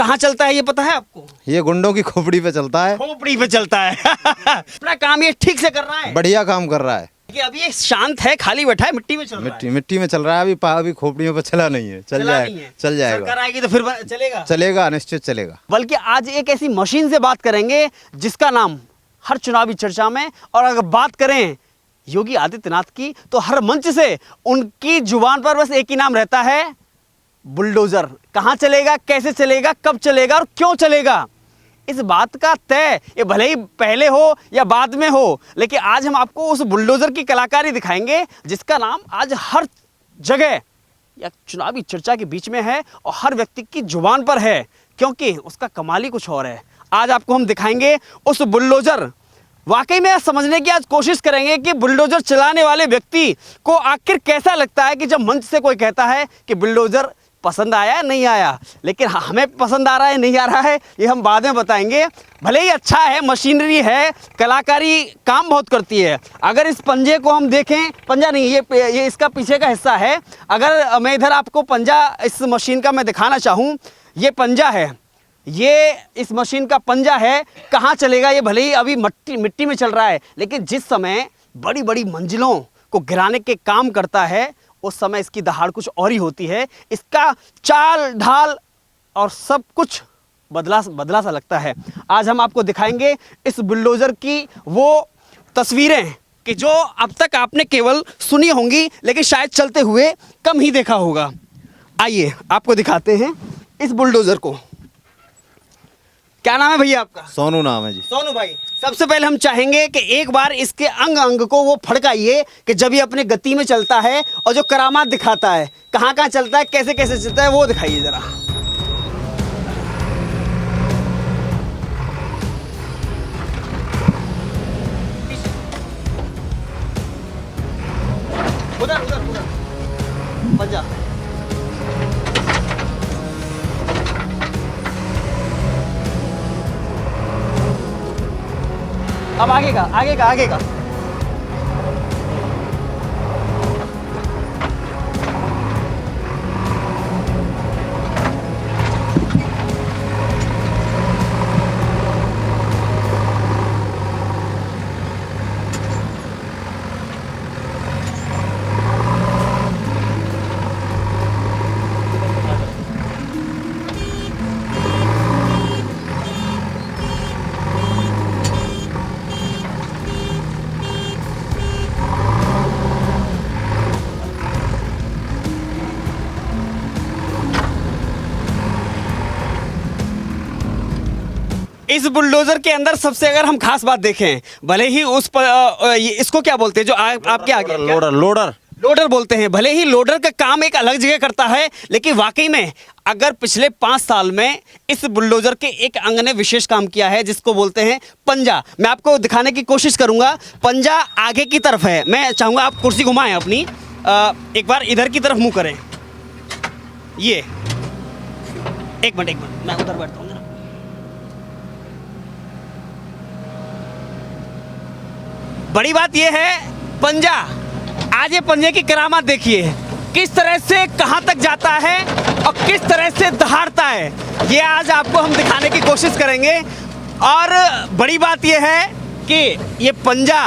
कहाँ चलता है ये पता है आपको? ये गुंडों की खोपड़ी पे चलता है। खोपड़ी पे चलता है। अपना काम ये ठीक से कर रहा है, बढ़िया काम कर रहा है। कि अभी ये शांत है, खाली बैठा है, मिट्टी में चल रहा है। मिट्टी में चल रहा है। अभी खोपड़ियों पे चला नहीं है। चल जाएगा, चल जाएगा। सरकार आएगी तो फिर चलेगा, चलेगा, निश्चित चलेगा। बल्कि आज एक ऐसी मशीन से बात करेंगे जिसका नाम हर चुनावी चर्चा में, और अगर बात करें योगी आदित्यनाथ की तो हर मंच से उनकी जुबान पर बस एक ही नाम रहता है, बुलडोजर। कहाँ चलेगा, कैसे चलेगा, कब चलेगा और क्यों चलेगा, इस बात का तय ये भले ही पहले हो या बाद में हो, लेकिन आज हम आपको उस बुलडोजर की कलाकारी दिखाएंगे जिसका नाम आज हर जगह या चुनावी चर्चा के बीच में है और हर व्यक्ति की जुबान पर है, क्योंकि उसका कमाल ही कुछ और है। आज आपको हम दिखाएंगे उस बुलडोजर। वाकई में समझने की आज कोशिश करेंगे कि बुलडोजर चलाने वाले व्यक्ति को आखिर कैसा लगता है कि जब मंच से कोई कहता है कि बुलडोजर पसंद आया नहीं आया। लेकिन हमें पसंद आ रहा है नहीं आ रहा है ये हम बाद में बताएंगे। भले ही अच्छा है, मशीनरी है, कलाकारी काम बहुत करती है। अगर इस पंजे को हम देखें, पंजा नहीं, ये इसका पीछे का हिस्सा है। अगर मैं इधर आपको पंजा इस मशीन का मैं दिखाना चाहूँ, ये पंजा है, ये इस मशीन का पंजा है। कहाँ चलेगा ये भले ही अभी मिट्टी में चल रहा है, लेकिन जिस समय बड़ी बड़ी मंजिलों को गिराने के काम करता है उस समय इसकी दहाड़ कुछ और ही होती है। इसका चाल ढाल और सब कुछ बदला सा लगता है। आज हम आपको दिखाएंगे इस बुलडोज़र की वो तस्वीरें कि जो अब तक आपने केवल सुनी होंगी, लेकिन शायद चलते हुए कम ही देखा होगा। आइए आपको दिखाते हैं इस बुलडोज़र को। क्या नाम है भैया आपका? सोनू नाम है जी। सोनू भाई, सबसे पहले हम चाहेंगे कि एक बार इसके अंग अंग को वो फड़काइए कि जब ये अपने गति में चलता है और जो करामात दिखाता है, कहाँ कहाँ चलता है, कैसे कैसे चलता है, वो दिखाइए जरा। उधर उधर उधर पंजा। अब आगे का आगे का आगे का। इस बुलडोजर के अंदर सबसे अगर हम खास बात देखें, भले ही उस पर इसको क्या बोलते हैं जो आपके आगे लोडर बोलते हैं, भले ही लोडर का काम एक अलग जगह करता है, लेकिन वाकई में अगर पिछले 5 साल में इस बुलडोजर के एक अंग ने विशेष काम किया है जिसको बोलते हैं पंजा। मैं आपको दिखाने की कोशिश करूंगा। पंजा आगे की तरफ है। मैं चाहूंगा आप कुर्सी घुमाएं अपनी, एक बार इधर की तरफ मुंह करें। ये एक मिनट मैं उधर बैठता हूँ। बड़ी बात यह है पंजा, आज ये पंजे की करामात देखिए किस तरह से कहां तक जाता है और किस तरह से दहाड़ता है, ये आज आपको हम दिखाने की कोशिश करेंगे। और बड़ी बात यह है कि ये पंजा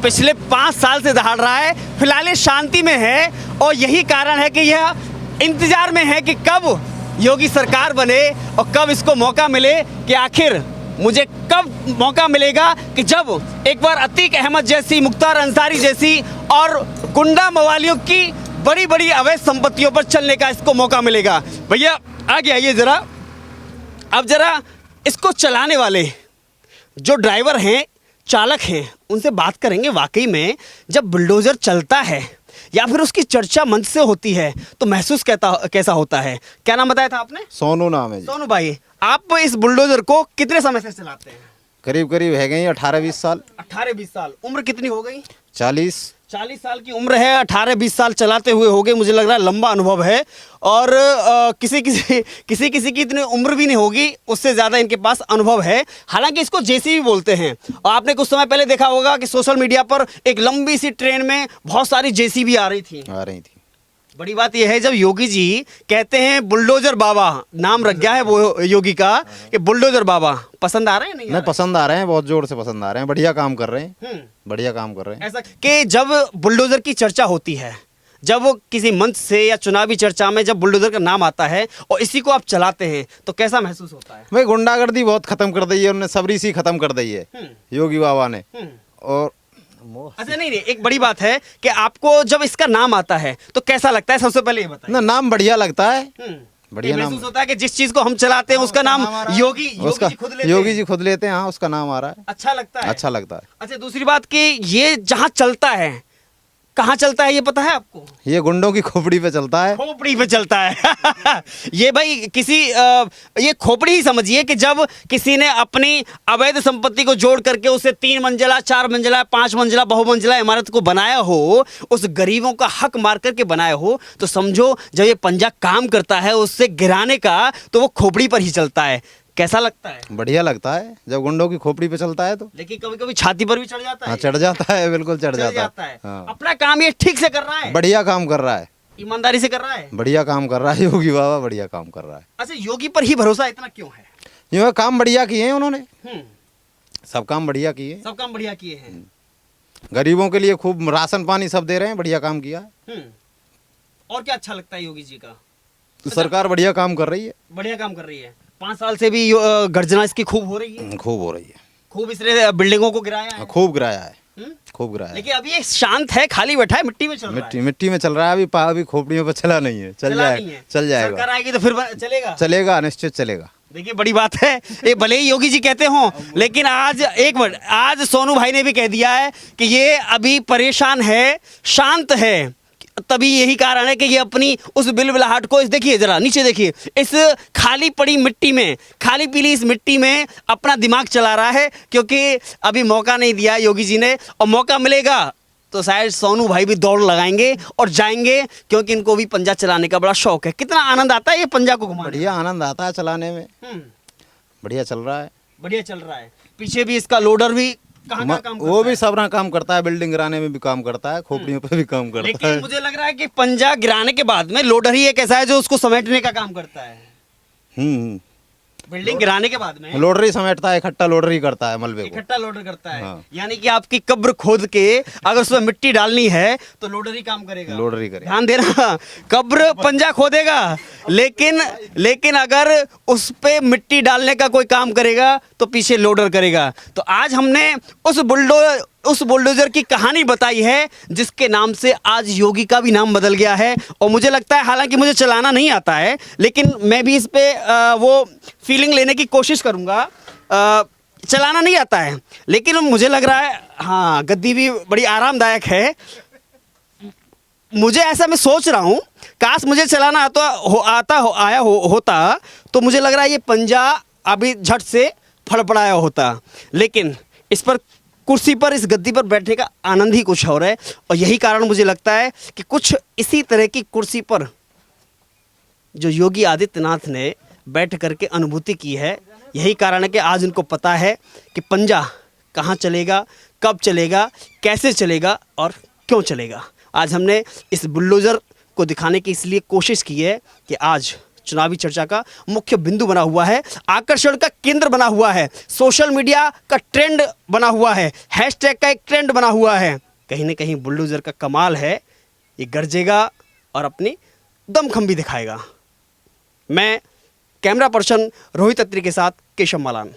पिछले 5 साल से दहाड़ रहा है, फिलहाल ये शांति में है और यही कारण है कि यह इंतजार में है कि कब योगी सरकार बने और कब इसको मौका मिले कि आखिर मुझे कब मौका मिलेगा कि जब एक बार अतीक अहमद जैसी, मुख्तार अंसारी जैसी और गुंडा मवालियों की बड़ी बड़ी अवैध संपत्तियों पर चलने का इसको मौका मिलेगा। भैया आगे आइए ज़रा। अब ज़रा इसको चलाने वाले जो ड्राइवर हैं, चालक हैं, उनसे बात करेंगे। वाकई में जब बुलडोज़र चलता है या फिर उसकी चर्चा मंच से होती है तो महसूस कैसा होता है? क्या नाम बताया था आपने? सोनू नाम है जी। सोनू भाई, आप इस बुलडोजर को कितने समय से चलाते हैं? करीब है गई 18-20 साल। 18-20 साल। उम्र कितनी हो गई? 40 साल की उम्र है। 18-20 साल चलाते हुए हो गए, मुझे लग रहा है लंबा अनुभव है। और किसी की इतनी उम्र भी नहीं होगी, उससे ज़्यादा इनके पास अनुभव है। हालांकि इसको जेसीबी बोलते हैं। और आपने कुछ समय पहले देखा होगा कि सोशल मीडिया पर एक लंबी सी ट्रेन में बहुत सारी जेसीबी आ रही थी। बड़ी बात यह है जब योगी जी कहते हैं बुलडोजर बाबा, नाम रख गया है वो योगी का कि बुलडोजर बाबा, पसंद आ रहे हैं नहीं? नहीं, पसंद आ रहे हैं, बहुत जोर से पसंद आ रहे हैं, बढ़िया काम कर रहे हैं, हम्म। बढ़िया काम कर रहे हैं। ऐसा कि जब बुलडोजर की चर्चा होती है, जब वो किसी मंच से या चुनावी चर्चा में जब बुलडोजर का नाम आता है और इसी को आप चलाते हैं तो कैसा महसूस होता है? भाई गुंडागर्दी बहुत खत्म कर दी है उन्होंने, सबरी सी खत्म कर दी है योगी बाबा ने। और अच्छा नहीं, एक बड़ी बात है कि आपको जब इसका नाम आता है तो कैसा लगता है, सबसे पहले ये बताइए। ना, नाम बढ़िया लगता है, बढ़िया ये नाम महसूस होता है कि जिस चीज को हम चलाते हैं उसका नाम योगी उसका जी खुद लेते योगी हैं। जी खुद लेते हैं, हाँ उसका नाम आ रहा है, अच्छा लगता है, अच्छा लगता है। अच्छा दूसरी बात कि ये जहाँ चलता है, कहाँ चलता है ये पता है आपको? ये गुंडों की खोपड़ी पे चलता है, खोपड़ी पे चलता है ये भाई किसी ये खोपड़ी ही समझिए कि जब किसी ने अपनी अवैध संपत्ति को जोड़ करके उसे 3 मंजिला 4 मंजिला 5 मंजिला बहुमंजिला इमारत को बनाया हो, उस गरीबों का हक मार करके बनाया हो, तो समझो जब ये पंजा काम करता है उससे गिराने का तो वो खोपड़ी पर ही चलता है। कैसा लगता है? बढ़िया लगता है जब गुंडों की खोपड़ी पे चलता है तो। लेकिन कभी कभी छाती पर भी चढ़ जाता है। हाँ, चढ़ जाता है, बिल्कुल चढ़ चढ़ जाता है। है। हाँ। अपना काम ये ठीक से कर रहा है, बढ़िया काम कर रहा है, ईमानदारी से कर रहा है, बढ़िया काम कर रहा है योगी बाबा, बढ़िया काम कर रहा है। अच्छा योगी पर ही भरोसा इतना क्यों है? यूँ काम बढ़िया किए हैं उन्होंने, हम्म, सब काम बढ़िया किए, सब काम बढ़िया किए हैं। गरीबों के लिए खूब राशन पानी सब दे रहे हैं, बढ़िया काम किया है। और क्या अच्छा लगता है योगी जी का? तो सरकार बढ़िया काम कर रही है, बढ़िया काम कर रही है। 5 साल से भी गर्जना इसकी खूब हो रही है, खूब हो रही है, खूब इसने बिल्डिंगों को गिराया है। खूब गिराया है, हम्म? खूब गिराया है। लेकिन अभी ये शांत है, खाली बैठा है, मिट्टी में चल रहा है। मिट्टी में चल रहा है, अभी खोपड़ियों पर चला नहीं है, चल चला नहीं जाएगा, है। चल जाएगा, सरकार आएगी तो फिर चलेगा, चलेगा, निश्चित चलेगा। देखिए बड़ी बात है ये, भले ही योगी जी कहते हों लेकिन आज एक मिनट, आज सोनू भाई ने भी कह दिया है कि ये अभी परेशान है, शांत है, तभी यही कारण है कि ये अपनी उस बिलबिलाहट को, इस देखिए जरा नीचे देखिए, इस खाली पड़ी मिट्टी में, खाली पीली इस मिट्टी में अपना दिमाग चला रहा है, क्योंकि अभी मौका नहीं दिया योगी जी ने, और मौका मिलेगा तो शायद सोनू भाई भी दौड़ लगाएंगे और जाएंगे, क्योंकि इनको भी पंजा चलाने का बड़ा शौक है। कितना आनंद आता है ये पंजा को घुमाने? बढ़िया आनंद आता है चलाने में, बढ़िया चल रहा है, बढ़िया चल रहा है। पीछे भी इसका लोडर भी कहाँ काम वो भी सब ना काम करता है, बिल्डिंग गिराने में भी काम करता है, खोपड़ियों पे भी काम करता लेकिन है। मुझे लग रहा है कि पंजा गिराने के बाद में लोडर ही एक ऐसा है जो उसको समेटने का काम करता है। बिल्डिंग गिराने के बाद में लोडरी समेटता है, इकट्ठा लोडरी करता है मलबे को, इकट्ठा लोडर करता है। हाँ। यानी कि आपकी कब्र खोद के अगर उसमें मिट्टी डालनी है तो लोडर ही काम करेगा, लोडरी करेगा। ध्यान देना, कब्र पंजा खोदेगा, लेकिन अगर उस पे मिट्टी डालने का कोई काम करेगा तो पीछे लोडर करेगा। तो आज हमने उस बुलडोजर की कहानी बताई है जिसके नाम से आज योगी का भी नाम बदल गया है। और मुझे लगता है, हालांकि मुझे चलाना नहीं आता है, लेकिन मैं भी इस पे वो फीलिंग लेने की कोशिश करूंगा। चलाना नहीं आता है लेकिन मुझे लग रहा है, हाँ गद्दी भी बड़ी आरामदायक है। मुझे ऐसा, मैं सोच रहा हूँ काश मुझे चलाना होता तो मुझे लग रहा है ये पंजा अभी झट से फड़फड़ाया होता। लेकिन इस पर, कुर्सी पर, इस गद्दी पर बैठने का आनंद ही कुछ और है, और यही कारण मुझे लगता है कि कुछ इसी तरह की कुर्सी पर जो योगी आदित्यनाथ ने बैठ करके अनुभूति की है, यही कारण है कि आज उनको पता है कि पंजा कहाँ चलेगा, कब चलेगा, कैसे चलेगा और क्यों चलेगा। आज हमने इस बुलडोज़र को दिखाने की इसलिए कोशिश की है कि आज चुनावी चर्चा का मुख्य बिंदु बना हुआ है, आकर्षण का केंद्र बना हुआ है, सोशल मीडिया का ट्रेंड बना हुआ है, हैशटैग का एक ट्रेंड बना हुआ है। कहीं ना कहीं बुलडोज़र का कमाल है, ये गरजेगा और अपनी दमखम भी दिखाएगा। मैं कैमरा पर्सन रोहित अत्री के साथ केशव मालान।